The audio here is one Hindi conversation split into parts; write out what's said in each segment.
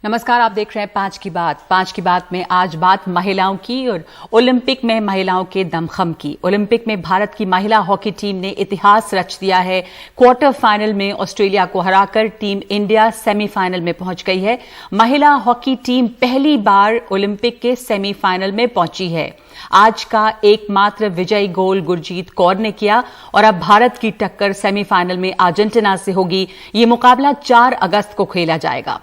नमस्कार, आप देख रहे हैं पांच की बात में आज बात महिलाओं की और ओलंपिक में महिलाओं के दमखम की। ओलंपिक में भारत की महिला हॉकी टीम ने इतिहास रच दिया है। क्वार्टर फाइनल में ऑस्ट्रेलिया को हराकर टीम इंडिया सेमीफाइनल में पहुंच गई है। महिला हॉकी टीम पहली बार ओलंपिक के सेमीफाइनल में पहुंची है। आज का एकमात्र विजयी गोल गुरजीत कौर ने किया और अब भारत की टक्कर सेमीफाइनल में अर्जेंटीना से होगी। ये मुकाबला 4 अगस्त को खेला जाएगा।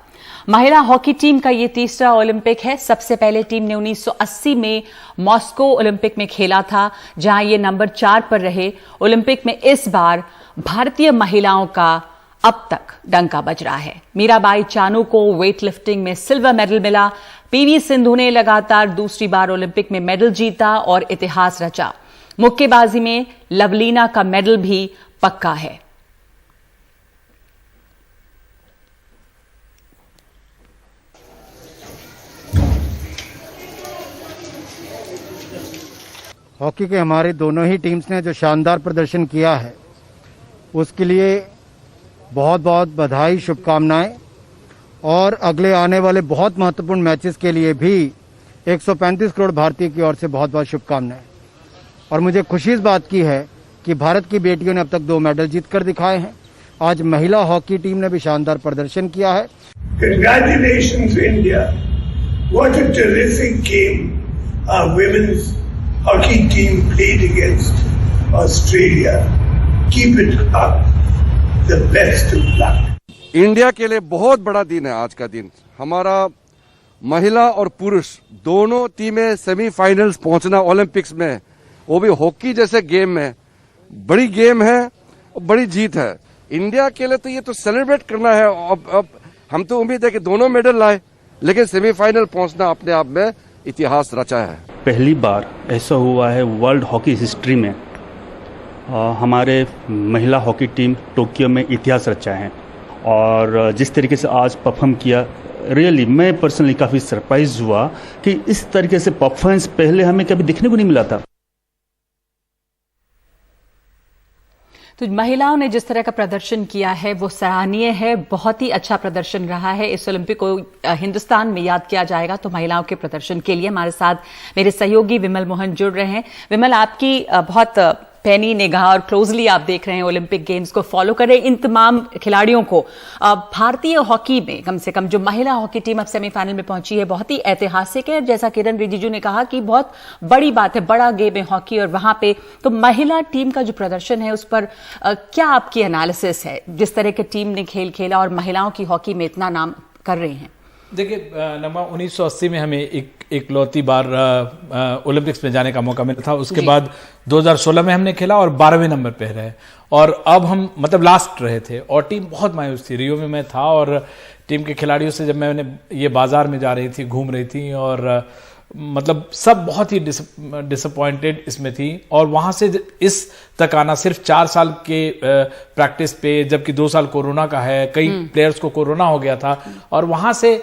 महिला हॉकी टीम का ये तीसरा ओलंपिक है। सबसे पहले टीम ने 1980 में मॉस्को ओलंपिक में खेला था, जहां ये नंबर 4 पर रहे। ओलंपिक में इस बार भारतीय महिलाओं का अब तक डंका बज रहा है। मीराबाई चानू को वेट लिफ्टिंग में सिल्वर मेडल मिला। पीवी सिंधु ने लगातार दूसरी बार ओलंपिक में मेडल जीता और इतिहास रचा। मुक्केबाजी में लवलीना का मेडल भी पक्का है। हॉकी के हमारे दोनों ही टीम्स ने जो शानदार प्रदर्शन किया है उसके लिए बहुत बहुत बधाई, शुभकामनाएं। और अगले आने वाले बहुत महत्वपूर्ण मैचेस के लिए भी 135 करोड़ भारतीय की ओर से बहुत बहुत शुभकामनाएं। और मुझे खुशी इस बात की है कि भारत की बेटियों ने अब तक 2 मेडल जीत कर दिखाए हैं। आज महिला हॉकी टीम ने भी शानदार प्रदर्शन किया है। Congratulations India. What a terrific game our women's hockey team played against Australia. Keep it up. The best of luck. India के लिए बहुत बड़ा दिन है आज का दिन। हमारा महिला और पुरुष दोनों टीमें सेमीफाइनल्स पहुंचना ओलंपिक्स में, वो भी हॉकी जैसे गेम में, बड़ी गेम है और बड़ी जीत है इंडिया के लिए। तो ये तो सेलिब्रेट करना है। अब हम तो उम्मीद है कि दोनों मेडल लाए, लेकिन सेमीफाइनल पहुंचना अपने आप में इतिहास रचा है। पहली बार ऐसा हुआ है वर्ल्ड हॉकी हिस्ट्री में, हमारे महिला हॉकी टीम टोक्यो में इतिहास रचा है। और जिस तरीके से आज परफॉर्म किया, रियली मैं पर्सनली काफ़ी सरप्राइज हुआ कि इस तरीके से परफॉर्मेंस पहले हमें कभी देखने को नहीं मिला था। तो महिलाओं ने जिस तरह का प्रदर्शन किया है वो सराहनीय है। बहुत ही अच्छा प्रदर्शन रहा है। इस ओलंपिक को हिंदुस्तान में याद किया जाएगा तो महिलाओं के प्रदर्शन के लिए। हमारे साथ मेरे सहयोगी विमल मोहन जुड़ रहे हैं। विमल, आपकी बहुत पैनी निगाह और क्लोजली आप देख रहे हैं ओलंपिक गेम्स को, फॉलो कर रहे हैं इन तमाम खिलाड़ियों को। भारतीय हॉकी में कम से कम जो महिला हॉकी टीम अब सेमीफाइनल में पहुंची है बहुत ही ऐतिहासिक है। जैसा किरण रिजिजू ने कहा कि बहुत बड़ी बात है, बड़ा गेम है हॉकी। और वहां पे तो महिला टीम का जो प्रदर्शन है उस पर क्या आपकी एनालिसिस है, जिस तरह की टीम ने खेल खेला और महिलाओं की हॉकी में इतना नाम कर रहे हैं? देखिए नमा, 1980 में हमें एक लौती बार ओलंपिक्स में जाने का मौका मिला था। उसके बाद 2016 में हमने खेला और 12वें नंबर पे रहे। और अब हम मतलब लास्ट रहे थे और टीम बहुत मायूस थी। रियो में मैं था और टीम के खिलाड़ियों से जब मैंने ये बाजार में जा रही थी, घूम रही थी, और मतलब सब बहुत ही डिसअपॉइंटेड इसमें थी। और वहां से इस तक आना सिर्फ 4 साल के प्रैक्टिस पे, जबकि 2 साल कोरोना का है, कई प्लेयर्स को कोरोना हो गया था। और वहां से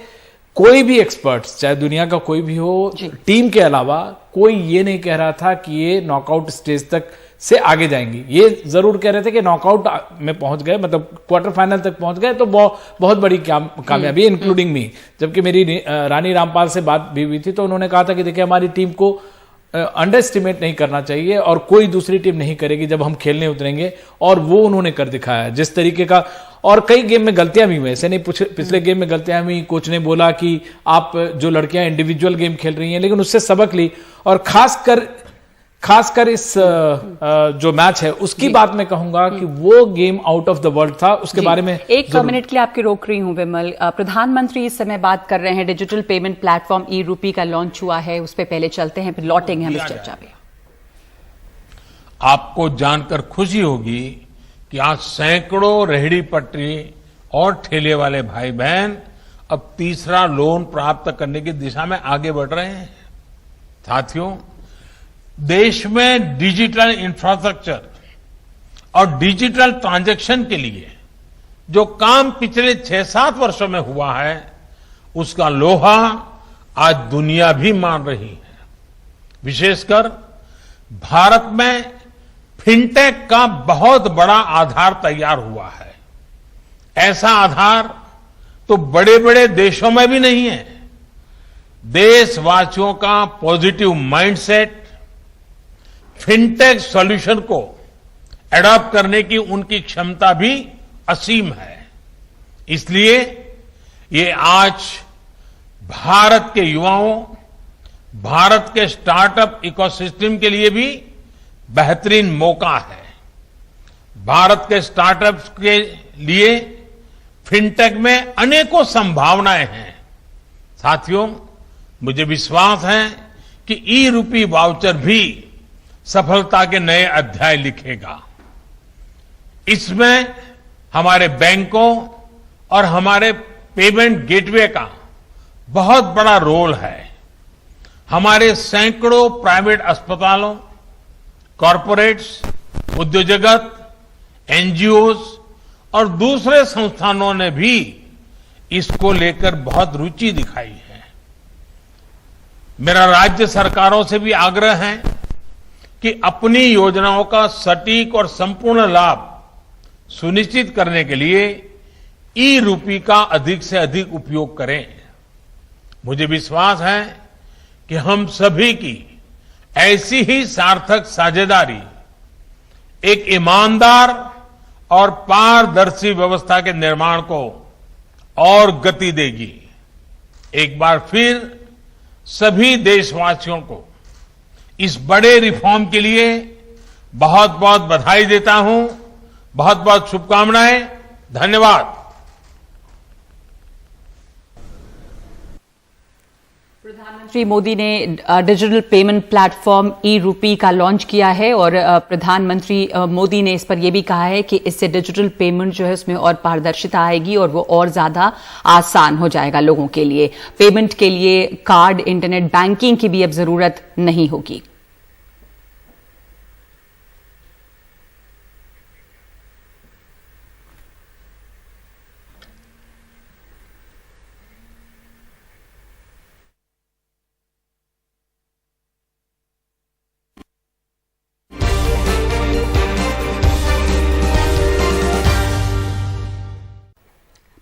कोई भी एक्सपर्ट्स, चाहे दुनिया का कोई भी हो, टीम के अलावा कोई ये नहीं कह रहा था कि ये नॉकआउट स्टेज तक से आगे जाएंगी। ये जरूर कह रहे थे कि नॉकआउट में पहुंच गए, मतलब क्वार्टर फाइनल तक पहुंच गए तो बहुत बड़ी कामयाबी, इंक्लूडिंग मी। जबकि मेरी रानी रामपाल से बात भी हुई थी तो उन्होंने कहा था कि देखिए हमारी टीम को अंडर एस्टिमेट नहीं करना चाहिए और कोई दूसरी टीम नहीं करेगी जब हम खेलने उतरेंगे। और वो उन्होंने कर दिखाया जिस तरीके का। और कई गेम में गलतियां भी हुई, ऐसे नहीं, पिछले गेम में गलतियां हुई। कोच ने बोला कि आप जो लड़कियां इंडिविजुअल गेम खेल रही हैं, लेकिन उससे सबक ली। और खासकर इस जो मैच है उसकी बात मैं कहूंगा कि वो game out of the world था। उसके बारे में एक मिनट के लिए आपकी रोक रही हूं विमल। प्रधानमंत्री इस समय बात कर रहे हैं, डिजिटल पेमेंट प्लेटफॉर्म ई-रूपी का लॉन्च हुआ है, उस पर पहले चलते हैं, फिर लौटेंगे हम इस चर्चा पे। आपको जानकर खुशी होगी कि आज सैकड़ों रेहड़ी पटरी और ठेले वाले भाई बहन अब तीसरा लोन प्राप्त करने की दिशा में आगे बढ़ रहे हैं। साथियों, देश में डिजिटल इंफ्रास्ट्रक्चर और डिजिटल ट्रांजैक्शन के लिए जो काम पिछले 6-7 वर्षों में हुआ है, उसका लोहा आज दुनिया भी मान रही है। विशेषकर भारत में फिनटेक का बहुत बड़ा आधार तैयार हुआ है। ऐसा आधार तो बड़े बड़े देशों में भी नहीं है। देशवासियों का पॉजिटिव माइंडसेट, फिनटेक सॉल्यूशन को एडॉप्ट करने की उनकी क्षमता भी असीम है। इसलिए ये आज भारत के युवाओं, भारत के स्टार्टअप इकोसिस्टम के लिए भी बेहतरीन मौका है। भारत के स्टार्टअप्स के लिए फिनटेक में अनेकों संभावनाएं हैं। साथियों, मुझे विश्वास है कि ई-रूपी वाउचर भी सफलता के नए अध्याय लिखेगा। इसमें हमारे बैंकों और हमारे पेमेंट गेटवे का बहुत बड़ा रोल है। हमारे सैकड़ों प्राइवेट अस्पतालों, कॉरपोरेट्स, उद्योग जगत, एनजीओज और दूसरे संस्थानों ने भी इसको लेकर बहुत रुचि दिखाई है। मेरा राज्य सरकारों से भी आग्रह है कि अपनी योजनाओं का सटीक और संपूर्ण लाभ सुनिश्चित करने के लिए ई-रूपी का अधिक से अधिक उपयोग करें। मुझे विश्वास है कि हम सभी की ऐसी ही सार्थक साझेदारी एक ईमानदार और पारदर्शी व्यवस्था के निर्माण को और गति देगी। एक बार फिर सभी देशवासियों को इस बड़े रिफॉर्म के लिए बहुत बहुत बधाई देता हूं, बहुत बहुत शुभकामनाएं। धन्यवाद। प्रधानमंत्री मोदी ने डिजिटल पेमेंट प्लेटफॉर्म ई-रूपी का लॉन्च किया है और प्रधानमंत्री मोदी ने इस पर यह भी कहा है कि इससे डिजिटल पेमेंट जो है उसमें और पारदर्शिता आएगी और वो और ज्यादा आसान हो जाएगा लोगों के लिए। पेमेंट के लिए कार्ड, इंटरनेट बैंकिंग की भी अब जरूरत नहीं होगी।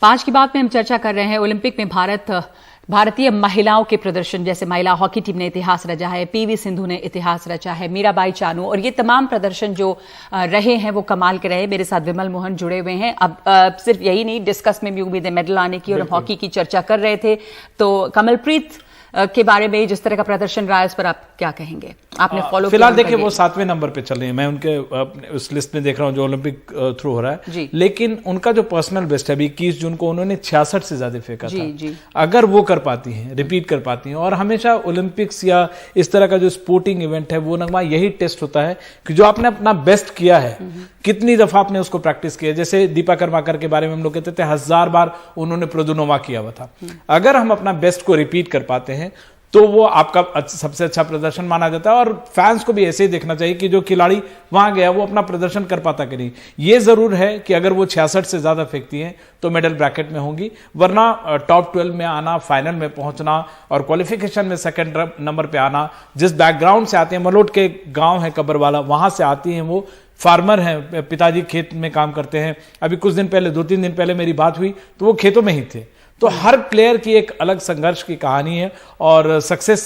आज की बात में हम चर्चा कर रहे हैं ओलंपिक में भारतीय महिलाओं के प्रदर्शन। जैसे महिला हॉकी टीम ने इतिहास रचा है, पीवी सिंधु ने इतिहास रचा है, मीराबाई चानू, और ये तमाम प्रदर्शन जो रहे हैं वो कमाल के रहे। मेरे साथ विमल मोहन जुड़े हुए हैं। अब सिर्फ यही नहीं, डिस्कस में भी उम्मीद है मेडल आने की, और हम हॉकी की चर्चा कर रहे थे। तो कमलप्रीत के बारे में जिस तरह का प्रदर्शन रहा है उस पर आप क्या कहेंगे? आपने फॉलो फिलहाल देखिए वो 7वें नंबर पे चल रही है। मैं उनके उस लिस्ट में देख रहा हूं जो ओलंपिक थ्रू हो रहा है जी। लेकिन उनका जो पर्सनल बेस्ट है, अभी 21 जून को उन्होंने 66 से ज्यादा फेंका जी, था जी। अगर वो कर पाती हैं, रिपीट कर पाती हैं, और हमेशा ओलंपिक्स या इस तरह का जो स्पोर्टिंग इवेंट है वो नगमा यही टेस्ट होता है कि जो आपने अपना बेस्ट किया है कितनी दफा आपने उसको प्रैक्टिस किया। जैसे दीपा कर्माकर के बारे में हम लोग कहते थे 1000 बार उन्होंने प्रोदुनोवा किया हुआ था। अगर हम अपना बेस्ट को रिपीट कर पाते हैं तो वो आपका सबसे अच्छा प्रदर्शन माना जाता है। और फैंस को भी ऐसे ही देखना चाहिए कि जो खिलाड़ी वहां गया वो अपना प्रदर्शन कर पाता कि नहीं। ये जरूर है कि अगर वो 66 से ज्यादा फेंकती हैं तो मेडल ब्रैकेट में होंगी, वरना टॉप 12 में आना, फाइनल में पहुंचना और क्वालिफिकेशन में सेकंड नंबर पे आना, जिस बैकग्राउंड से आते हैं, मलोट के गांव है कब्रवाला, वहां से आती हैं, वो फार्मर हैं, पिताजी खेत में काम करते हैं। अभी कुछ दिन पहले, 2-3 दिन पहले मेरी बात हुई तो वो खेतों में ही थे। तो हर प्लेयर की एक अलग संघर्ष की कहानी है और सक्सेस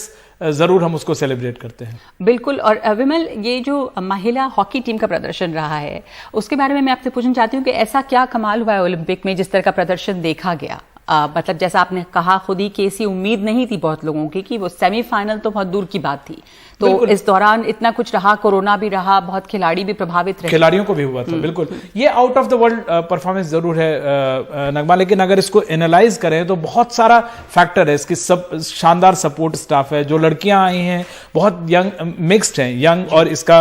जरूर हम उसको सेलिब्रेट करते हैं। बिल्कुल। और विमल, ये जो महिला हॉकी टीम का प्रदर्शन रहा है उसके बारे में मैं आपसे पूछना चाहती हूँ कि ऐसा क्या कमाल हुआ है ओलंपिक में जिस तरह का प्रदर्शन देखा गया? मतलब जैसा आपने कहा खुद ही कि ऐसी उम्मीद नहीं थी बहुत लोगों की कि वो सेमीफाइनल तो बहुत दूर की बात थी। तो इस दौरान इतना कुछ रहा, कोरोना भी रहा, बहुत खिलाड़ी भी प्रभावित रहे, खिलाड़ियों को भी हुआ था। बिल्कुल, ये out of the world performance जरूर है नगमा, लेकिन अगर इसको एनालाइज करें तो बहुत सारा फैक्टर है। इसकी सब शानदार सपोर्ट स्टाफ है, जो लड़कियां आई हैं बहुत यंग, मिक्स्ड हैं, यंग और इसका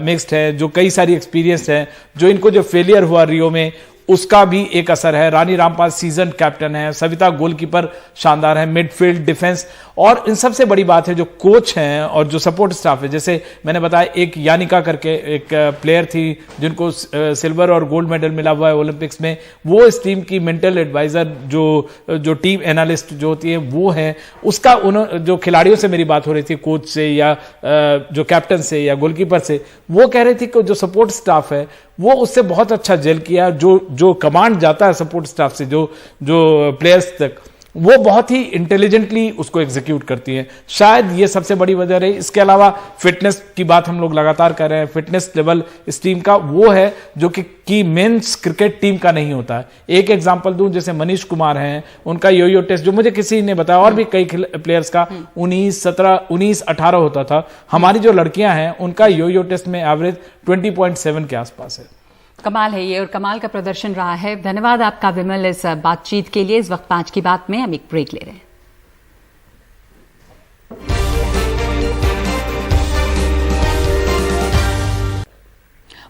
मिक्स्ड है, जो कई सारी एक्सपीरियंस है, जो इनको जो फेलियर हुआ रियो में उसका भी एक असर है। रानी रामपाल सीजन कैप्टन है, सविता गोलकीपर शानदार है, मिडफील्ड, डिफेंस, और इन सबसे बड़ी बात है जो कोच हैं और जो सपोर्ट स्टाफ है। जैसे मैंने बताया, एक यानिका करके एक प्लेयर थी जिनको सिल्वर और गोल्ड मेडल मिला हुआ है ओलंपिक्स में, वो इस टीम की मेंटल एडवाइजर, जो टीम एनालिस्ट जो होती है वो है। उसका जो खिलाड़ियों से मेरी बात हो रही थी, कोच से या जो कैप्टन से या गोलकीपर से, वो कह रहे थे कि जो सपोर्ट स्टाफ है वो उससे बहुत अच्छा जेल किया। जो कमांड जाता है सपोर्ट स्टाफ से जो प्लेयर्स तक, वो बहुत ही इंटेलिजेंटली उसको एग्जीक्यूट करती है। शायद ये सबसे बड़ी वजह रही। इसके अलावा फिटनेस की बात हम लोग लगातार कर रहे हैं। फिटनेस लेवल इस टीम का वो है जो कि मेंस क्रिकेट टीम का नहीं होता है। एक एग्जांपल दूं, जैसे मनीष कुमार हैं, उनका यो टेस्ट जो मुझे किसी ने बताया, और भी कई प्लेयर्स का 19, 17, 19, 18 होता था। हमारी जो लड़कियां हैं उनका यो टेस्ट में एवरेज 20.7 के आसपास है। कमाल है ये, और कमाल का प्रदर्शन रहा है। धन्यवाद आपका विमल इस बातचीत के लिए। इस वक्त 5 की बात में हम एक ब्रेक ले रहे हैं।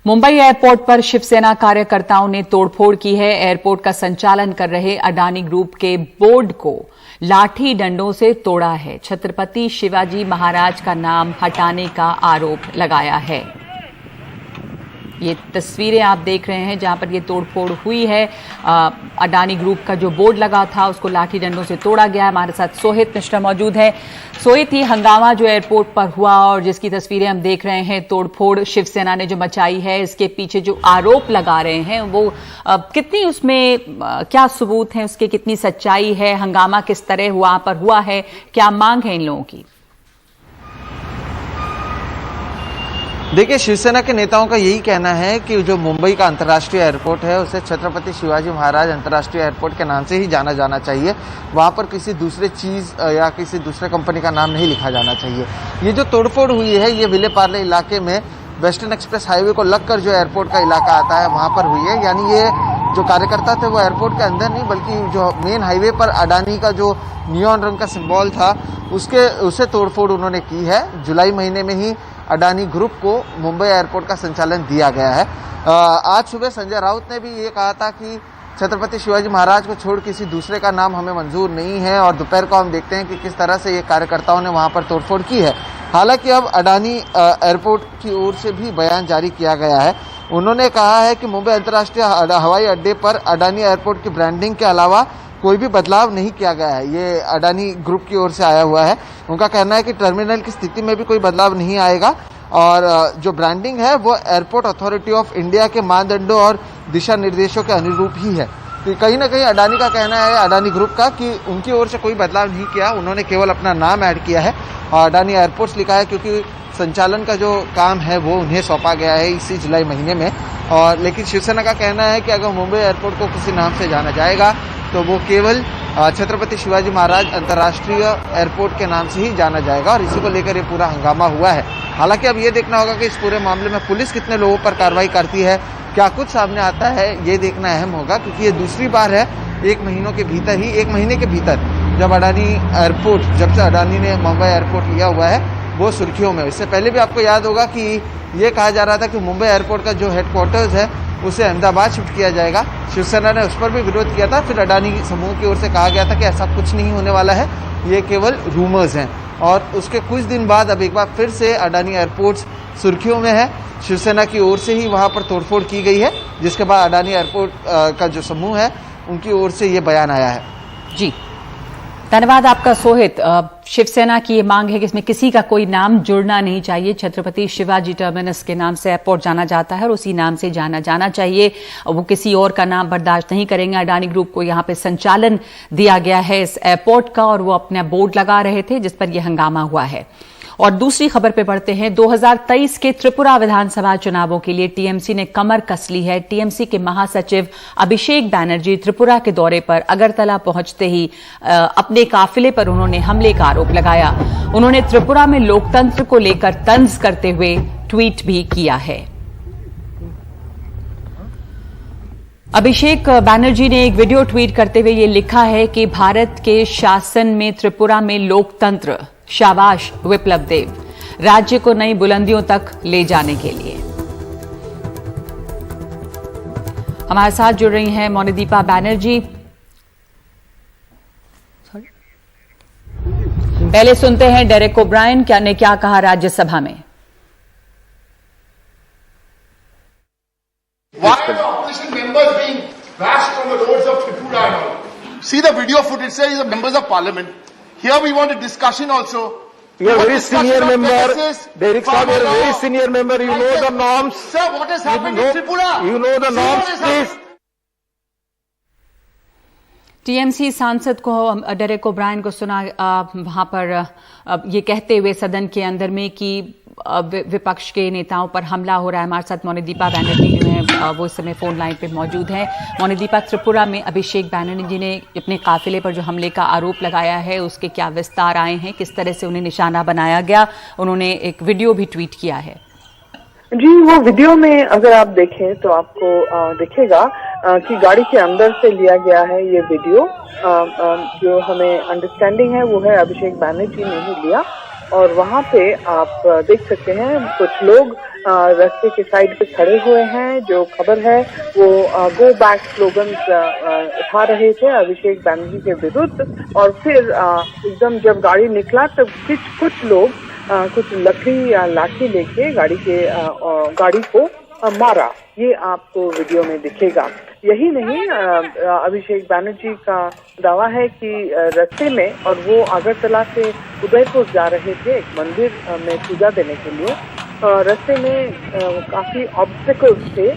मुंबई एयरपोर्ट पर शिवसेना कार्यकर्ताओं ने तोड़फोड़ की है। एयरपोर्ट का संचालन कर रहे अडानी ग्रुप के बोर्ड को लाठी डंडों से तोड़ा है। छत्रपति शिवाजी महाराज का नाम हटाने का आरोप लगाया है। ये तस्वीरें आप देख रहे हैं जहां पर ये तोड़फोड़ हुई है। अडानी ग्रुप का जो बोर्ड लगा था उसको लाठी डंडों से तोड़ा गया। हमारे साथ सोहित मिश्रा मौजूद है। सोहित, ही हंगामा जो एयरपोर्ट पर हुआ और जिसकी तस्वीरें हम देख रहे हैं, तोड़फोड़ शिवसेना ने जो मचाई है, इसके पीछे जो आरोप लगा रहे हैं वो कितनी, उसमें क्या सबूत है, उसकी कितनी सच्चाई है, हंगामा किस तरह वहां पर हुआ है, क्या मांग है इन लोगों की? देखिए, शिवसेना के नेताओं का यही कहना है कि जो मुंबई का अंतर्राष्ट्रीय एयरपोर्ट है उसे छत्रपति शिवाजी महाराज अंतर्राष्ट्रीय एयरपोर्ट के नाम से ही जाना जाना चाहिए। वहां पर किसी दूसरे चीज या किसी दूसरे कंपनी का नाम नहीं लिखा जाना चाहिए। ये जो तोड़फोड़ हुई है ये विलेपार्ले इलाके में वेस्टर्न एक्सप्रेस हाईवे को लगकर जो एयरपोर्ट का इलाका आता है वहां पर हुई है। यानी ये जो कार्यकर्ता थे वो एयरपोर्ट के अंदर नहीं बल्कि जो मेन हाईवे पर अडानी का जो नियॉन रंग का सिंबल था उसे तोड़फोड़ उन्होंने की है। जुलाई महीने में ही अडानी ग्रुप को मुंबई एयरपोर्ट का संचालन दिया गया है। आज सुबह संजय राउत ने भी ये कहा था कि छत्रपति शिवाजी महाराज को छोड़ किसी दूसरे का नाम हमें मंजूर नहीं है, और दोपहर को हम देखते हैं कि किस तरह से ये कार्यकर्ताओं ने वहां पर तोड़फोड़ की है। हालांकि अब अडानी एयरपोर्ट की ओर से भी बयान जारी किया गया है। उन्होंने कहा है कि मुंबई अंतर्राष्ट्रीय हवाई अड्डे पर अडानी एयरपोर्ट की ब्रांडिंग के अलावा कोई भी बदलाव नहीं किया गया है। ये अडानी ग्रुप की ओर से आया हुआ है। उनका कहना है कि टर्मिनल की स्थिति में भी कोई बदलाव नहीं आएगा, और जो ब्रांडिंग है वो एयरपोर्ट अथॉरिटी ऑफ इंडिया के मानदंडों और दिशा निर्देशों के अनुरूप ही है। तो कहीं ना कहीं अडानी का कहना है, अडानी ग्रुप का, कि उनकी ओर से कोई बदलाव नहीं किया, उन्होंने केवल अपना नाम ऐड किया है और अडानी एयरपोर्ट्स लिखा है, क्योंकि संचालन का जो काम है वो उन्हें सौंपा गया है इसी जुलाई महीने में। और लेकिन शिवसेना का कहना है कि अगर मुंबई एयरपोर्ट को किसी नाम से जाना जाएगा तो वो केवल छत्रपति शिवाजी महाराज अंतर्राष्ट्रीय एयरपोर्ट के नाम से ही जाना जाएगा, और इसी को लेकर ये पूरा हंगामा हुआ है। हालांकि अब ये देखना होगा कि इस पूरे मामले में पुलिस कितने लोगों पर कार्रवाई करती है, क्या कुछ सामने आता है, ये देखना अहम होगा, क्योंकि ये दूसरी बार है एक महीने के भीतर जब अडानी एयरपोर्ट, जब से अडानी ने मुंबई एयरपोर्ट लिया हुआ है वो सुर्खियों में। इससे पहले भी आपको याद होगा कि ये कहा जा रहा था कि मुंबई एयरपोर्ट का जो हेडक्वार्टर्स है उसे अहमदाबाद शिफ्ट किया जाएगा। शिवसेना ने उस पर भी विरोध किया था। फिर अडानी समूह की ओर से कहा गया था कि ऐसा कुछ नहीं होने वाला है, ये केवल रूमर्स हैं। और उसके कुछ दिन बाद अब एक बार फिर से अडानी एयरपोर्ट्स सुर्खियों में है। शिवसेना की ओर से ही वहां पर तोड़फोड़ की गई है, जिसके बाद अडानी एयरपोर्ट का जो समूह है उनकी ओर से ये बयान आया है। जी, धन्यवाद आपका सोहित। शिवसेना की ये मांग है कि इसमें किसी का कोई नाम जुड़ना नहीं चाहिए। छत्रपति शिवाजी टर्मिनस के नाम से एयरपोर्ट जाना जाता है और उसी नाम से जाना जाना चाहिए। वो किसी और का नाम बर्दाश्त नहीं करेंगे। अडानी ग्रुप को यहाँ पे संचालन दिया गया है इस एयरपोर्ट का, और वो अपना बोर्ड लगा रहे थे जिस पर यह हंगामा हुआ है। और दूसरी खबर पे बढ़ते हैं। 2023 के त्रिपुरा विधानसभा चुनावों के लिए टीएमसी ने कमर कस ली है। टीएमसी के महासचिव अभिषेक बैनर्जी त्रिपुरा के दौरे पर अगरतला पहुंचते ही अपने काफिले पर उन्होंने हमले का आरोप लगाया। उन्होंने त्रिपुरा में लोकतंत्र को लेकर तंज करते हुए ट्वीट भी किया है। अभिषेक बैनर्जी ने एक वीडियो ट्वीट करते हुए ये लिखा है कि भारत के शासन में त्रिपुरा में लोकतंत्र, शाबाश विप्लव देव, राज्य को नई बुलंदियों तक ले जाने के लिए। हमारे साथ जुड़ रही हैं मोनिदीपा बैनर्जी। पहले सुनते हैं डेरेक ओब्रायन ने क्या कहा राज्यसभा में। Why are opposition members being bashed on the roads of Tripura and all? See the video footage, sir, is the members of parliament. Here we want a discussion also. You are very senior member. Derek Saab, you are a very senior member. You know the norms. Sir, what has happened in Tripura? You know the norms, please. TMC सांसद को डेरेक ओब्रायन को सुना वहां पर ये कहते हुए सदन के अंदर में कि विपक्ष के नेताओं पर हमला हो रहा है। हमारे साथ मोनिदीपा बैनर्जी जो है वो इस समय फोन लाइन पे मौजूद हैं। मोनिदीपा, त्रिपुरा में अभिषेक बैनर्जी ने अपने काफिले पर जो हमले का आरोप लगाया है उसके क्या विस्तार आए हैं, किस तरह से उन्हें निशाना बनाया गया? उन्होंने एक वीडियो भी ट्वीट किया है। जी, वो वीडियो में अगर आप देखें तो आपको दिखेगा कि गाड़ी के अंदर से लिया गया है ये वीडियो। जो हमें अंडरस्टैंडिंग है वो है अभिषेक बैनर्जी ने ही लिया, और वहाँ पे आप देख सकते हैं कुछ लोग रास्ते के साइड पे खड़े हुए हैं। जो खबर है वो गो बैक स्लोगन उठा रहे थे अभिषेक बैनर्जी के विरुद्ध, और फिर एकदम जब गाड़ी निकला तब कुछ लोग कुछ लकड़ी या लाठी लेके गाड़ी को मारा। ये आपको वीडियो में दिखेगा। यही नहीं, अभिषेक बैनर्जी का दावा है कि रास्ते में, और वो अगरतला से उदयपुर जा रहे थे एक मंदिर में पूजा देने के लिए, रास्ते में काफी ऑब्स्टिकल्स थे।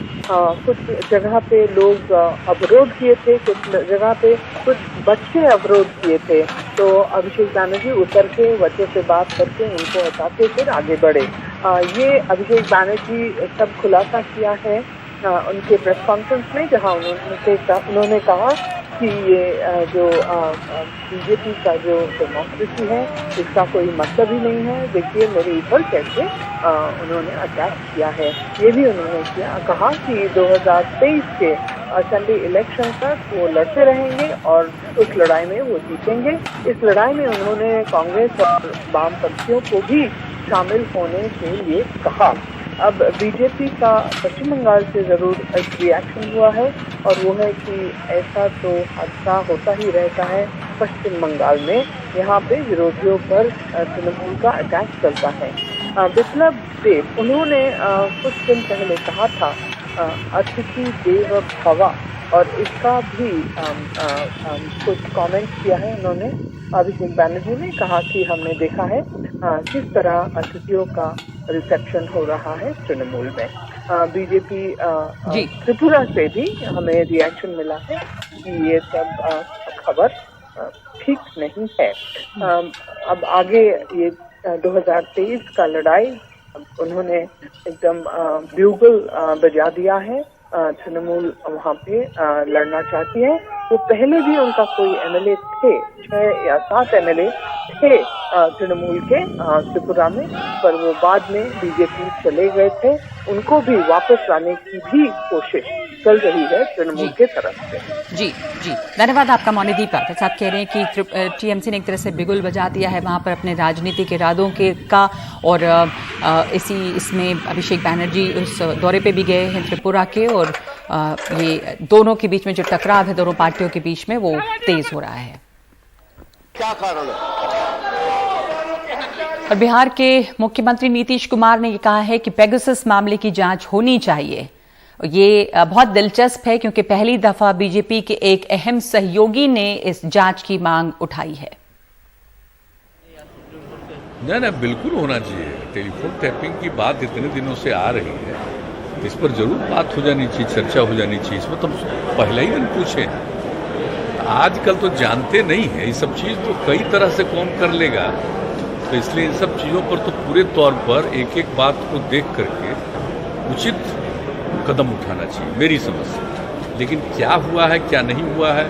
कुछ जगह पे लोग अवरोध किए थे, कुछ जगह पे कुछ बच्चे अवरोध किए थे। तो अभिषेक बैनर्जी उतर के बच्चों से बात करके उनको हटाते फिर आगे बढ़े। ये अभिषेक बैनर्जी सब खुलासा किया है उनके प्रेस कॉन्फ्रेंस में, जहां उन्होंने कहा कि ये जो बीजेपी का जो डेमोक्रेसी है इसका कोई मतलब ही नहीं है। देखिए मेरे ऊपर कैसे उन्होंने अटैक किया है। ये भी उन्होंने कहा कि 2023 के असेंबली इलेक्शन तक वो लड़ते रहेंगे और उस लड़ाई में वो जीतेंगे। इस लड़ाई में उन्होंने कांग्रेस और वामपंथियों को भी शामिल होने के लिए कहा। अब बीजेपी का पश्चिम बंगाल से जरूर एक रिएक्शन हुआ है, और वो है कि ऐसा तो हादसा होता ही रहता है पश्चिम बंगाल में। यहाँ पे विरोधियों पर तृणमूल का अटैक चलता है। बिप्लब देब, उन्होंने कुछ दिन पहले कहा था अतिथि देव भव, और इसका भी कुछ कमेंट किया है उन्होंने। अभिषेक बैनर्जी ने कहा कि हमने देखा है किस तरह अतिथियों का रिसेप्शन हो रहा है तृणमूल में। बीजेपी त्रिपुरा से भी हमें रिएक्शन मिला है कि ये सब खबर ठीक नहीं है। अब आगे ये 2023 का लड़ाई उन्होंने एकदम ब्यूगल बजा दिया है। तृणमूल वहाँ पे लड़ना चाहती है। वो पहले भी उनका कोई एमएलए थे, 6 या 7 एमएलए थे तृणमूल के त्रिपुरा में, पर वो बाद में बीजेपी चले गए थे। उनको भी वापस लाने की भी कोशिश चल रही है तृणमूल के तरफ से। जी जी, धन्यवाद आपका मोनिदीपा। जैसे आप कह रहे हैं कि टीएमसी ने एक तरह से बिगुल बजा दिया है वहां पर अपने राजनीतिक इरादों का, और इसमें अभिषेक बैनर्जी उस दौरे पे भी गए हैं त्रिपुरा के, और ये दोनों के बीच में जो टकराव है दोनों पार्टियों के बीच में वो तेज हो रहा है। क्या कारण है? और बिहार के मुख्यमंत्री नीतीश कुमार ने ये कहा है कि पेगासस मामले की जांच होनी चाहिए। ये बहुत दिलचस्प है क्योंकि पहली दफा बीजेपी के एक अहम सहयोगी ने इस जांच की मांग उठाई है। नहीं, बिल्कुल होना चाहिए। टेलीफोन टैपिंग की बात इतने दिनों से आ रही है, इस पर जरूर बात हो जानी चाहिए, चर्चा हो जानी चाहिए। इसमें तो पहले ही दिन पूछे। आजकल तो जानते नहीं है ये सब चीज़, तो कई तरह से कौन कर लेगा। तो इसलिए इन सब चीज़ों पर तो पूरे तौर पर एक एक बात को देख करके उचित कदम उठाना चाहिए मेरी समझ से। लेकिन क्या हुआ है क्या नहीं हुआ है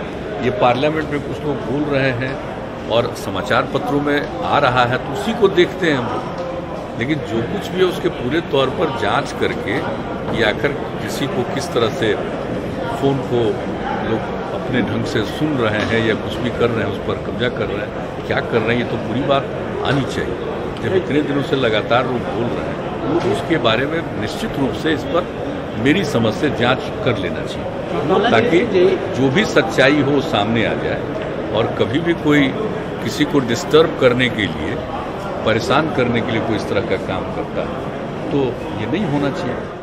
ये पार्लियामेंट में कुछ लोग बोल रहे हैं और समाचार पत्रों में आ रहा है, तो उसी को देखते हैं हम लोग। लेकिन जो कुछ भी है उसके पूरे तौर पर जांच करके कि आखिर किसी को किस तरह से फ़ोन को लोग अपने ढंग से सुन रहे हैं या कुछ भी कर रहे हैं, उस पर कब्जा कर रहे हैं, क्या कर रहे हैं, ये तो पूरी बात आनी चाहिए। जब इतने दिनों से लगातार लोग बोल रहे हैं तो उसके बारे में निश्चित रूप से इस पर मेरी समझ से जांच कर लेना चाहिए, ताकि जो भी सच्चाई हो सामने आ जाए। और कभी भी कोई किसी को डिस्टर्ब करने के लिए, परेशान करने के लिए कोई इस तरह का काम करता है तो ये नहीं होना चाहिए।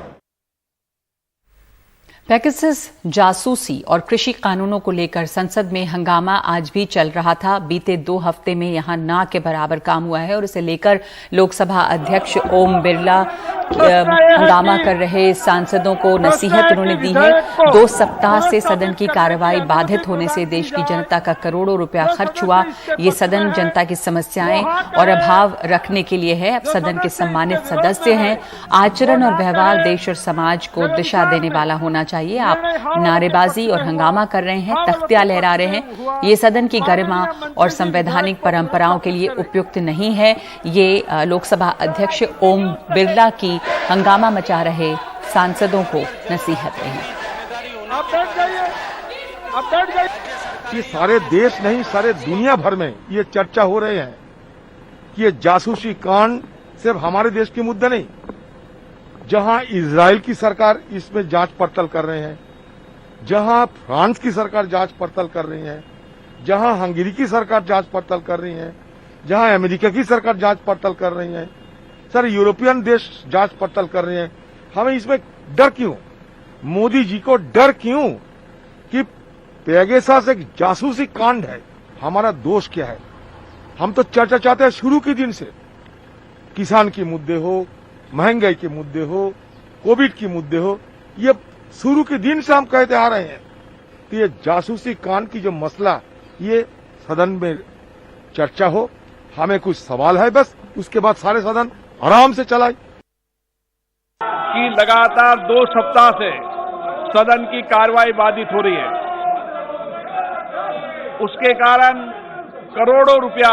पेगासस जासूसी और कृषि कानूनों को लेकर संसद में हंगामा आज भी चल रहा था। बीते 2 हफ्ते में यहां ना के बराबर काम हुआ है और इसे लेकर लोकसभा अध्यक्ष ओम बिरला हंगामा कर रहे सांसदों को नसीहत उन्होंने दी है। 2 सप्ताह से सदन की कार्रवाई बाधित होने से देश की जनता का करोड़ों रुपया खर्च हुआ। ये सदन जनता की समस्याएं और अभाव रखने के लिए है। अब सदन के सम्मानित सदस्य हैं। आचरण और व्यवहार देश और समाज को दिशा देने वाला होना चाहिए। आप नारेबाजी और हंगामा कर रहे हैं, तख्तियां लहरा रहे हैं। ये सदन की गरिमा और संवैधानिक परंपराओं के लिए उपयुक्त नहीं है। ये लोकसभा अध्यक्ष ओम बिरला की हंगामा मचा रहे सांसदों को नसीहत है। ये सारे देश नहीं, सारे दुनिया भर में ये चर्चा हो रहे हैं कि ये जासूसी कांड सिर्फ हमारे देश के मुद्दे नहीं, जहां इजराइल की सरकार इसमें जांच पड़ताल कर रहे हैं, जहां फ्रांस की सरकार जांच पड़ताल कर रही है, जहां हंगरी की सरकार जांच पड़ताल कर रही है, जहां अमेरिका की सरकार जांच पड़ताल कर रही है, सर यूरोपियन देश जांच पड़ताल कर रहे हैं। हमें इसमें डर क्यों? मोदी जी को डर क्यों कि पेगासस एक जासूसी कांड है? हमारा दोष क्या है? हम तो चर्चा चाहते हैं शुरू के दिन से। किसान के मुद्दे हो, महंगाई के मुद्दे हो, कोविड के मुद्दे हो, ये शुरू के दिन से हम कहते आ रहे हैं कि ये जासूसी कांड की जो मसला ये सदन में चर्चा हो। हमें कुछ सवाल है बस, उसके बाद सारे सदन आराम से चलाए। कि लगातार 2 सप्ताह से सदन की कार्रवाई बाधित हो रही है। उसके कारण करोड़ों रुपया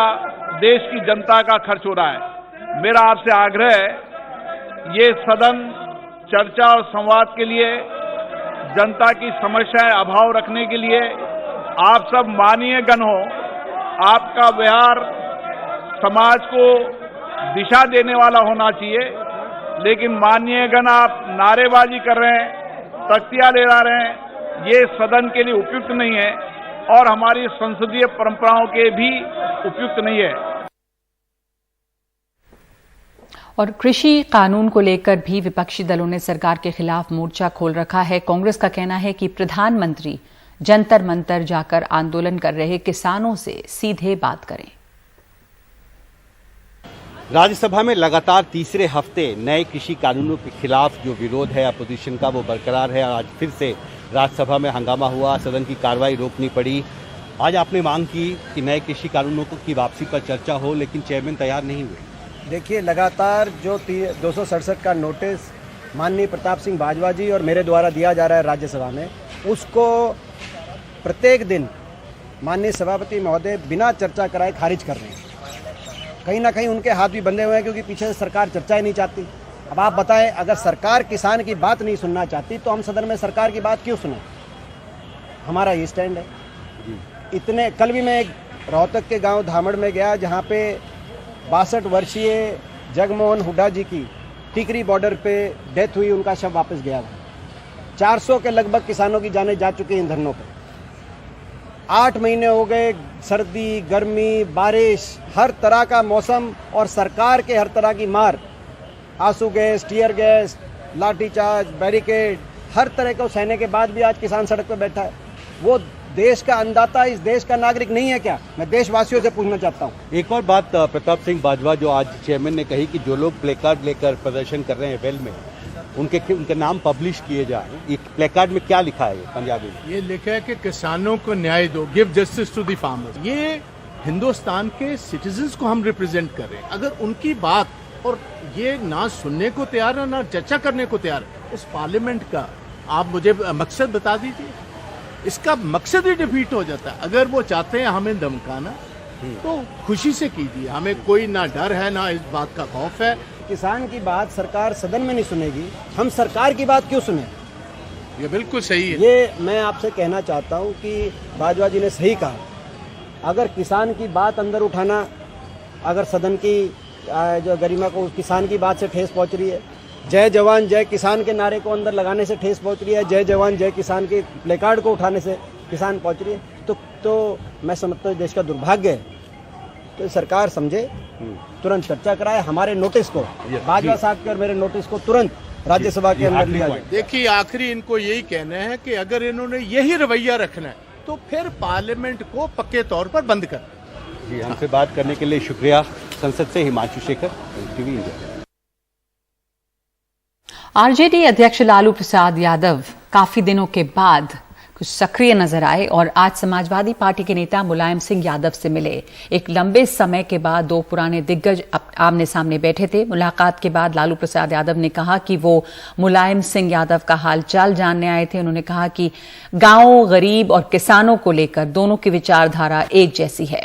देश की जनता का खर्च हो रहा है। मेरा आपसे आग्रह है, ये सदन चर्चा और संवाद के लिए, जनता की समस्याएं अभाव रखने के लिए आप सब माननीय गण हो। आपका व्यवहार समाज को दिशा देने वाला होना चाहिए, लेकिन माननीय गण आप नारेबाजी कर रहे हैं, तख्तियां लहरा रहे हैं, ये सदन के लिए उपयुक्त नहीं है और हमारी संसदीय परंपराओं के भी उपयुक्त नहीं है। और कृषि कानून को लेकर भी विपक्षी दलों ने सरकार के खिलाफ मोर्चा खोल रखा है। कांग्रेस का कहना है कि प्रधानमंत्री जंतर मंतर जाकर आंदोलन कर रहे किसानों से सीधे बात करें। राज्यसभा में लगातार तीसरे हफ्ते नए कृषि कानूनों के खिलाफ जो विरोध है अपोजिशन का वो बरकरार है। आज फिर से राज्यसभा में हंगामा हुआ, सदन की कार्रवाई रोकनी पड़ी। आज आपने मांग की कि नए कृषि कानूनों की वापसी पर चर्चा हो, लेकिन चेयरमैन तैयार नहीं हुए। देखिए, लगातार जो 267 का नोटिस माननीय प्रताप सिंह बाजवा जी और मेरे द्वारा दिया जा रहा है राज्यसभा में, उसको प्रत्येक दिन माननीय सभापति महोदय बिना चर्चा कराए खारिज कर रहे हैं। कहीं ना कहीं उनके हाथ भी बंधे हुए हैं, क्योंकि पीछे से सरकार चर्चा ही नहीं चाहती। अब आप बताएं, अगर सरकार किसान की बात नहीं सुनना चाहती तो हम सदन में सरकार की बात क्यों सुने? हमारा ये स्टैंड है। कल भी मैं एक रोहतक के गाँव धामड़ में गया, जहाँ पे 62 वर्षीय जगमोहन हुड्डा जी की टिकरी बॉर्डर पे डेथ हुई, उनका शव वापस गया था। 400 के लगभग किसानों की जानें जा चुकी इन धरनों पर। 8 महीने हो गए, सर्दी, गर्मी, बारिश, हर तरह का मौसम और सरकार के हर तरह की मार, आंसू gas, tear gas, lathicharge, barricade, हर तरह को सहने के बाद भी आज किसान सड़क पर बैठा है। वो देश का अन्नदाता, इस देश का नागरिक नहीं है क्या? मैं देशवासियों से पूछना चाहता हूँ। एक और बात प्रताप सिंह बाजवा, जो आज चेयरमैन ने कही कि जो लोग प्लेकार्ड लेकर प्रदर्शन कर रहे हैं वेल में, उनके नाम पब्लिश किए जाए। ये प्लेकार्ड में क्या लिखा है पंजाबी में? ये लिखा है कि किसानों को न्याय दो, give justice to the farmers. ये हिंदुस्तान के सिटीजन्स को हम रिप्रेजेंट कर रहे हैं। अगर उनकी बात और ये ना सुनने को तैयार है ना चर्चा करने को तैयार है, इस पार्लियामेंट का आप मुझे मकसद बता दीजिए। इसका मकसद ही डिफीट हो जाता है। अगर वो चाहते हैं हमें धमकाना तो खुशी से कीजिए, हमें कोई ना डर है ना इस बात का खौफ है। किसान की बात सरकार सदन में नहीं सुनेगी, हम सरकार की बात क्यों सुने? ये बिल्कुल सही है। ये मैं आपसे कहना चाहता हूँ कि बाजवा जी ने सही कहा। अगर किसान की बात अंदर उठाना, अगर सदन की जो गरिमा को किसान की बात से ठेस पहुँच रही है, जय जवान जय किसान के नारे को अंदर लगाने से ठेस पहुँच रही है, जय जवान जय किसान के प्लेकार्ड को उठाने से किसान पहुँच रही है, तो मैं समझता हूँ देश का दुर्भाग्य है। तो सरकार समझे, तुरंत चर्चा कराए, हमारे नोटिस को, बाजवा साहब के और मेरे नोटिस को तुरंत राज्यसभा के अंदर लिया जाए। देखिए, आखिरी इनको यही कहना है कि अगर इन्होंने यही रवैया रखना है तो फिर पार्लियामेंट को पक्के तौर पर बंद कर। जी, हमसे बात करने के लिए शुक्रिया। संसद से Himanshu Shekhar, TV India. RJD अध्यक्ष लालू प्रसाद यादव काफी दिनों के बाद कुछ सक्रिय नजर आए और आज समाजवादी पार्टी के नेता मुलायम सिंह यादव से मिले। एक लंबे समय के बाद दो पुराने दिग्गज आमने सामने बैठे थे। मुलाकात के बाद लालू प्रसाद यादव ने कहा कि वो मुलायम सिंह यादव का हालचाल जानने आए थे। उन्होंने कहा कि गांव, गरीब और किसानों को लेकर दोनों की विचारधारा एक जैसी है।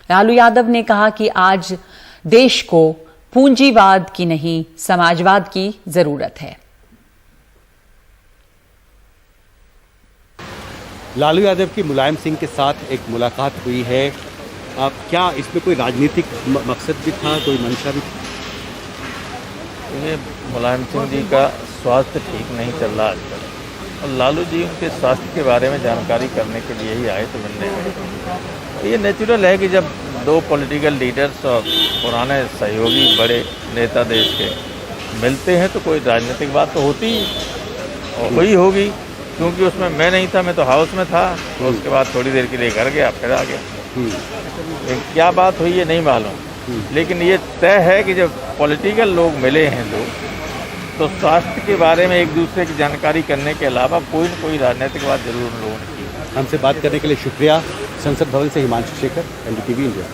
लालू यादव ने कहा कि आज देश को पूंजीवाद की नहीं, समाजवाद की जरूरत है। लालू यादव की मुलायम सिंह के साथ एक मुलाकात हुई है। क्या इसमें कोई राजनीतिक मकसद भी था, कोई मंशा भी थी? ये मुलायम सिंह जी का स्वास्थ्य ठीक नहीं चल रहा आजकल, और लालू जी उनके स्वास्थ्य के बारे में जानकारी करने के लिए ही आए तो मिलने में। ये नेचुरल है कि जब दो पॉलिटिकल लीडर्स और पुराने सहयोगी बड़े नेता देश के मिलते हैं तो कोई राजनीतिक बात तो होती ही और हुई होगी, क्योंकि उसमें मैं नहीं था, मैं तो हाउस में था। तो उसके बाद थोड़ी देर के लिए घर गया, फिर आ गया। क्या बात हुई ये नहीं मालूम, लेकिन ये तय है कि जब पॉलिटिकल लोग मिले हैं लोग, तो स्वास्थ्य के बारे में एक दूसरे की जानकारी करने के अलावा कोई न कोई राजनीतिक बात जरूर उन लोगों ने की। हमसे बात करने के लिए शुक्रिया। संसद भवन से हिमांशु शेखर, एनडीटीवी इंडिया।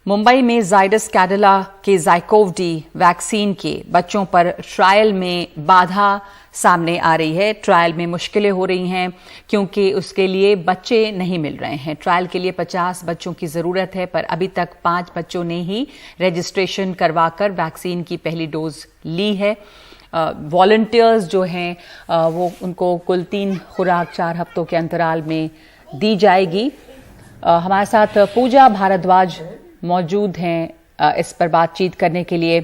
मुंबई में जाइडस कैडिला के ज़ाइकोव-डी वैक्सीन के बच्चों पर ट्रायल में बाधा सामने आ रही है। ट्रायल में मुश्किलें हो रही हैं क्योंकि उसके लिए बच्चे नहीं मिल रहे हैं। ट्रायल के लिए 50 बच्चों की ज़रूरत है, पर अभी तक 5 बच्चों ने ही रजिस्ट्रेशन करवाकर वैक्सीन की पहली डोज ली है। वॉलंटियर्स जो हैं वो उनको कुल 3 खुराक 4 हफ्तों के अंतराल में दी जाएगी। हमारे साथ पूजा भारद्वाज मौजूद हैं इस पर बातचीत करने के लिए।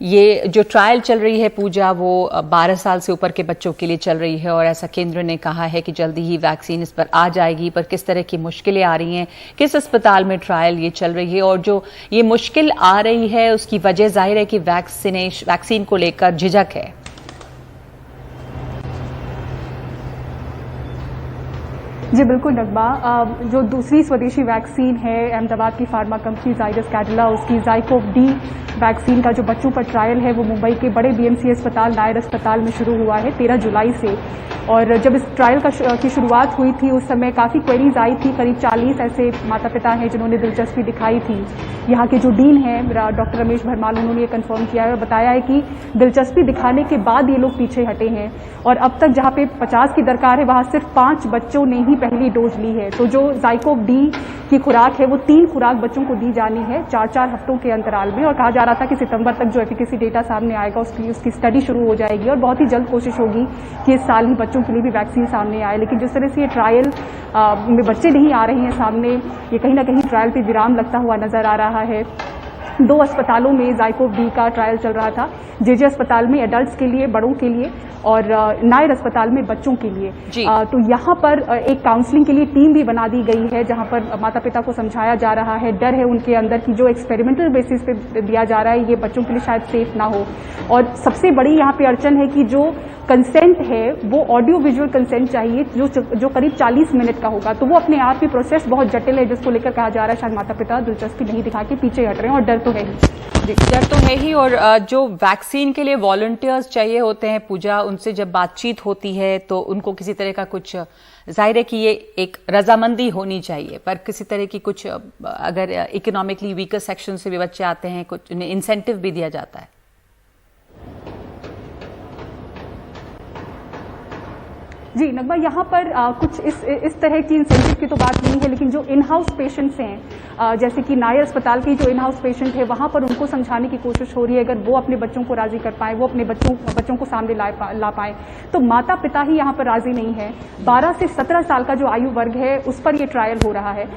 ये जो ट्रायल चल रही है पूजा, वो 12 साल से ऊपर के बच्चों के लिए चल रही है और ऐसा केंद्र ने कहा है कि जल्दी ही वैक्सीन इस पर आ जाएगी। पर किस तरह की मुश्किलें आ रही हैं, किस अस्पताल में ट्रायल ये चल रही है और जो ये मुश्किल आ रही है उसकी वजह जाहिर है कि वैक्सीन को लेकर झिझक है। जी बिल्कुल नगमा, जो दूसरी स्वदेशी वैक्सीन है अहमदाबाद की फार्मा कंपनी जाइडस कैडिला, उसकी ज़ाइकोव-डी वैक्सीन का जो बच्चों पर ट्रायल है वो मुंबई के बड़े बीएमसी अस्पताल नायर अस्पताल में शुरू हुआ है 13 जुलाई से। और जब इस ट्रायल की शुरुआत हुई थी उस समय काफ़ी क्वेरीज आई थी। करीब 40 ऐसे माता पिता हैं जिन्होंने दिलचस्पी दिखाई थी। यहाँ के जो डीन हैं डॉक्टर रमेश भरमाल, उन्होंने ये कन्फर्म किया है और बताया है कि दिलचस्पी दिखाने के बाद ये लोग पीछे हटे हैं और अब तक जहाँ पे 50 की दरकार है वहाँ सिर्फ 5 बच्चों ने ही पहली डोज ली है। तो जो ज़ाइकोव-डी की खुराक है वो 3 खुराक बच्चों को दी जानी है 4-4 हफ्तों के अंतराल में। और कहा जा रहा था कि सितंबर तक जो एफिकेसी डेटा सामने आएगा उसकी स्टडी शुरू हो जाएगी और बहुत ही जल्द कोशिश होगी कि इस साल ही बच्चों के लिए भी वैक्सीन सामने आए। लेकिन जिस तरह से ये ट्रायल में बच्चे नहीं आ रहे हैं सामने, ये कहीं ना कहीं ट्रायल पे विराम लगता हुआ नजर आ रहा है। 2 अस्पतालों में ज़ाइकोव-डी का ट्रायल चल रहा था, जेजे अस्पताल में एडल्ट्स के लिए, बड़ों के लिए, और नायर अस्पताल में बच्चों के लिए। तो यहाँ पर एक काउंसलिंग के लिए टीम भी बना दी गई है जहाँ पर माता पिता को समझाया जा रहा है। डर है उनके अंदर कि जो एक्सपेरिमेंटल बेसिस पे दिया जा रहा है ये बच्चों के लिए शायद सेफ ना हो। और सबसे बड़ी यहाँ पे अड़चन है कि जो कंसेंट है वो ऑडियो विजुअल कंसेंट चाहिए जो करीब 40 मिनट का होगा। तो वो अपने आप ही प्रोसेस बहुत जटिल है जिसको लेकर कहा जा रहा है शायद माता पिता दिलचस्पी नहीं दिखा के पीछे हट रहे हैं और डर तो है ही। डर तो है ही। और जो वैक्सीन के लिए वॉलंटियर्स चाहिए होते हैं पूजा, उनसे जब बातचीत होती है तो उनको किसी तरह का कुछ, जाहिर है कि ये एक रजामंदी होनी चाहिए, पर किसी तरह की कुछ, अगर इकोनॉमिकली वीकर सेक्शन से भी बच्चे आते हैं कुछ उन्हें इंसेंटिव भी दिया जाता है। जी नगमा, यहाँ पर कुछ इस तरह की इंसेंटिव की तो बात नहीं है, लेकिन जो इन हाउस पेशेंट्स हैं जैसे कि नायर अस्पताल के जो इन हाउस पेशेंट है वहाँ पर उनको समझाने की कोशिश हो रही है। अगर वो अपने बच्चों को राजी कर पाए, वो अपने बच्चों को सामने ला पाए, तो माता पिता ही यहाँ पर राजी नहीं है। 12 से 17 साल का जो आयु वर्ग है उस पर ये ट्रायल हो रहा है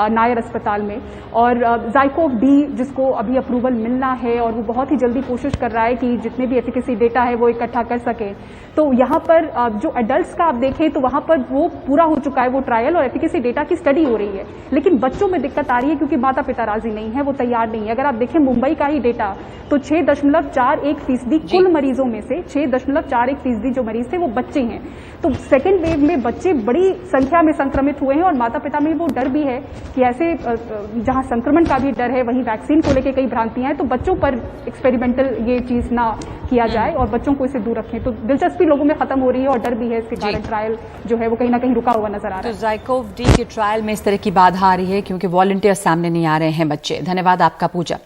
नायर अस्पताल में। और ज़ाइकोव-डी जिसको अभी अप्रूवल मिलना है और वो बहुत ही जल्दी कोशिश कर रहा है कि जितने भी एफिकेसी डेटा है वो इकट्ठा कर सके। तो यहाँ पर जो एडल्ट्स का आप देखें तो वहाँ पर वो पूरा हो चुका है वो ट्रायल और एफिकेसी डेटा की स्टडी हो रही है, लेकिन बच्चों में दिक्कत आ रही है क्योंकि माता पिता राजी नहीं है, वो तैयार नहीं है। अगर आप देखें मुंबई का ही डेटा तो 6.41% कुल मरीजों में से 6.41% जो मरीज थे वो बच्चे हैं। तो सेकेंड वेव में बच्चे बड़ी संख्या में संक्रमित हुए हैं और माता पिता में वो डर भी है कि ऐसे जहां संक्रमण का भी डर है वहीं वैक्सीन को लेकर कई भ्रांतियां हैं, तो बच्चों पर एक्सपेरिमेंटल ये चीज ना किया जाए और बच्चों को इसे दूर रखें। तो दिलचस्पी लोगों में खत्म हो रही है और डर भी है, इसके कारण ट्रायल जो है वो कहीं ना कहीं रुका हुआ नजर आ रहा है। तो ज़ाइकोव डी के ट्रायल में इस तरह की बाधा आ रही है क्योंकि वॉलंटियर सामने नहीं आ रहे हैं बच्चे। धन्यवाद आपका पूजा।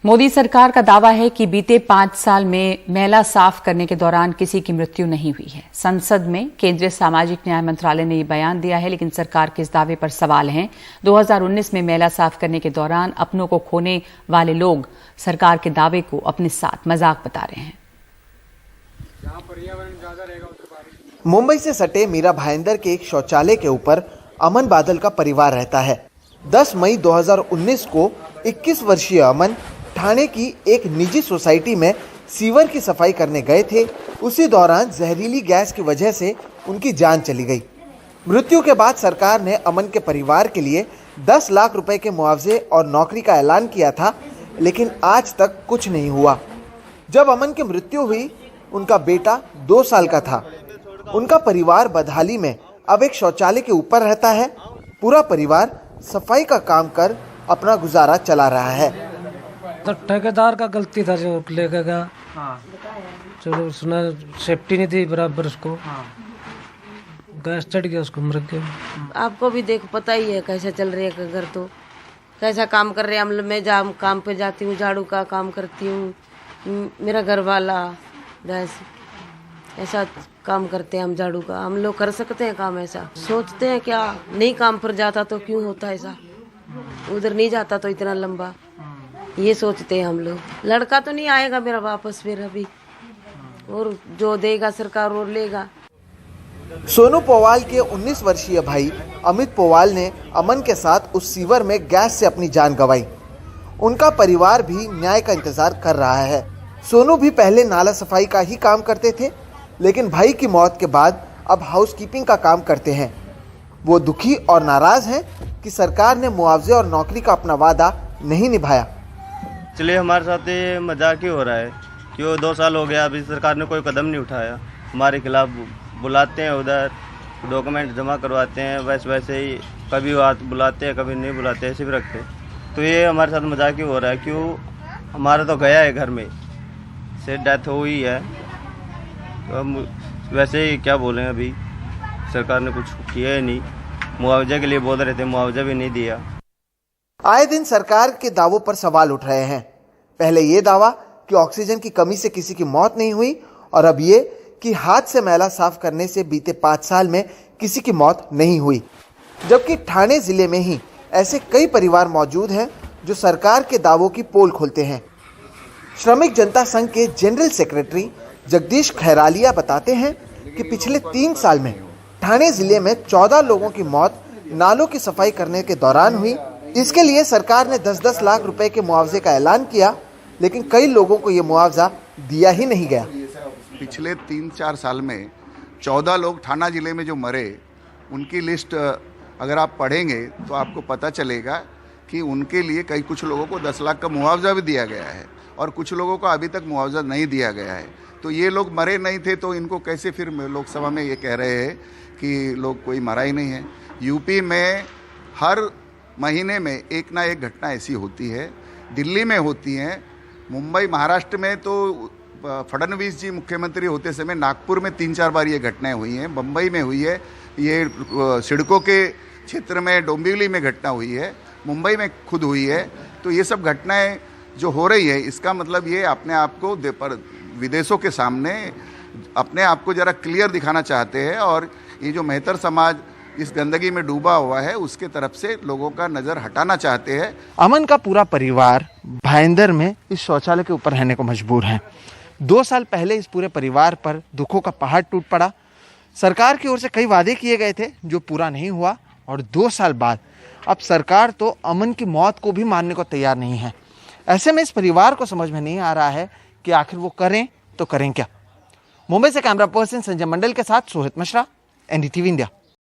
मोदी सरकार का दावा है कि बीते 5 साल में मेला साफ करने के दौरान किसी की मृत्यु नहीं हुई है। संसद में केंद्रीय सामाजिक न्याय मंत्रालय ने यह बयान दिया है, लेकिन सरकार के इस दावे पर सवाल हैं। 2019 में मेला साफ करने के दौरान अपनों को खोने वाले लोग सरकार के दावे को अपने साथ मजाक बता रहे हैं। मुंबई से सटे मीरा भाईंदर के एक शौचालय के ऊपर अमन बादल का परिवार रहता है। 10 मई 2019 को 21 वर्षीय अमन ठाणे की एक निजी सोसाइटी में सीवर की सफाई करने गए थे। उसी दौरान जहरीली गैस की वजह से उनकी जान चली गई। मृत्यु के बाद सरकार ने अमन के परिवार के लिए 10 लाख रुपए के मुआवजे और नौकरी का ऐलान किया था, लेकिन आज तक कुछ नहीं हुआ। जब अमन की मृत्यु हुई, उनका बेटा 2 साल का था। उनका परिवार बदहाली में अब एक शौचालय के ऊपर रहता है। पूरा परिवार सफाई का काम कर अपना गुजारा चला रहा है। तो ठेकेदार का गलती था जो लेके गया। चलो उसने सेफ्टी नहीं थी बराबर, उसको गैस चढ़ गया, उसको मर गया। आपको भी देखो पता ही है कैसा चल रही है घर, तो कैसा काम कर रहे हैं। मैं जहाँ काम पे जाती हूँ, झाड़ू का काम करती हूँ, मेरा घर वाला बस ऐसा काम करते हैं हम झाड़ू का। हम लोग कर सकते हैं काम ऐसा? सोचते हैं क्या नहीं काम पर जाता तो क्यों होता ऐसा, उधर नहीं जाता तो इतना लंबा, ये सोचते हैं हम लोग। लड़का तो नहीं आएगा मेरा वापस फिर अभी, और जो देगा सरकार और लेगा। सोनू पोवाल के 19 वर्षीय भाई अमित पोवाल ने अमन के साथ उस सीवर में गैस से अपनी जान गंवाई। उनका परिवार भी न्याय का इंतजार कर रहा है। सोनू भी पहले नाला सफाई का ही काम करते थे, लेकिन भाई की मौत के बाद अब हाउसकीपिंग का काम करते हैं। वो दुखी और नाराज हैं कि सरकार ने मुआवजे और नौकरी का अपना वादा नहीं निभाया। चलिए हमारे साथ ये मजाक ही हो रहा है, क्यों 2 साल हो गया अभी सरकार ने कोई कदम नहीं उठाया। हमारे खिलाफ बुलाते हैं, उधर डॉक्यूमेंट जमा करवाते हैं, वैसे ही कभी बात बुलाते हैं कभी नहीं बुलाते, ऐसे भी रखते। तो ये हमारे साथ मजाक ही हो रहा है, क्यों हमारा तो गया है घर में से डेथ हुई है, तो हम वैसे ही क्या बोलें। अभी सरकार ने कुछ किया ही नहीं, मुआवजे के लिए बोल रहे थे, मुआवजा भी नहीं दिया। आए दिन सरकार के दावों पर सवाल उठ रहे हैं। पहले ये दावा कि ऑक्सीजन की कमी से किसी की मौत नहीं हुई, और अब ये कि हाथ से मैला साफ करने से बीते 5 साल में किसी की मौत नहीं हुई। जबकि ठाणे जिले में ही ऐसे कई परिवार मौजूद हैं जो सरकार के दावों की पोल खोलते हैं। श्रमिक जनता संघ के जनरल सेक्रेटरी जगदीश खैरालिया बताते हैं कि पिछले 3 साल में ठाणे जिले में 14 लोगों की मौत नालों की सफाई करने के दौरान हुई। इसके लिए सरकार ने 10-10 लाख रुपए के मुआवजे का ऐलान किया, लेकिन कई लोगों को ये मुआवजा दिया ही नहीं गया। पिछले 3-4 साल में 14 लोग ठाणा जिले में जो मरे, उनकी लिस्ट अगर आप पढ़ेंगे तो आपको पता चलेगा कि उनके लिए कुछ लोगों को 10 लाख का मुआवजा भी दिया गया है और कुछ लोगों को अभी तक मुआवजा नहीं दिया गया है। तो ये लोग मरे नहीं थे, तो इनको कैसे फिर लोकसभा में ये कह रहे हैं कि लोग कोई मरा ही नहीं है। यूपी में हर महीने में एक ना एक घटना ऐसी होती है, दिल्ली में होती है, मुंबई महाराष्ट्र में तो फडणवीस जी मुख्यमंत्री होते समय नागपुर में 3-4 बार ये घटनाएं हुई हैं, बम्बई में हुई है, ये सिडको के क्षेत्र में डोंबिवली में घटना हुई है, मुंबई में खुद हुई है। तो ये सब घटनाएं जो हो रही है, इसका मतलब ये अपने आप को विदेशों के सामने अपने आप को जरा क्लियर दिखाना चाहते हैं, और ये जो मेहतर समाज इस गंदगी में डूबा हुआ है उसके तरफ से लोगों का नज़र हटाना चाहते हैं। अमन का पूरा परिवार भाईंदर में इस शौचालय के ऊपर रहने को मजबूर है। 2 साल पहले इस पूरे परिवार पर दुखों का पहाड़ टूट पड़ा। सरकार की ओर से कई वादे किए गए थे जो पूरा नहीं हुआ, और 2 साल बाद अब सरकार तो अमन की मौत को भी मानने को तैयार नहीं है। ऐसे में इस परिवार को समझ में नहीं आ रहा है कि आखिर वो करें तो करें क्या। मुंबई से कैमरा पर्सन संजय मंडल के साथ सोहित मिश्रा, NDTV इंडिया।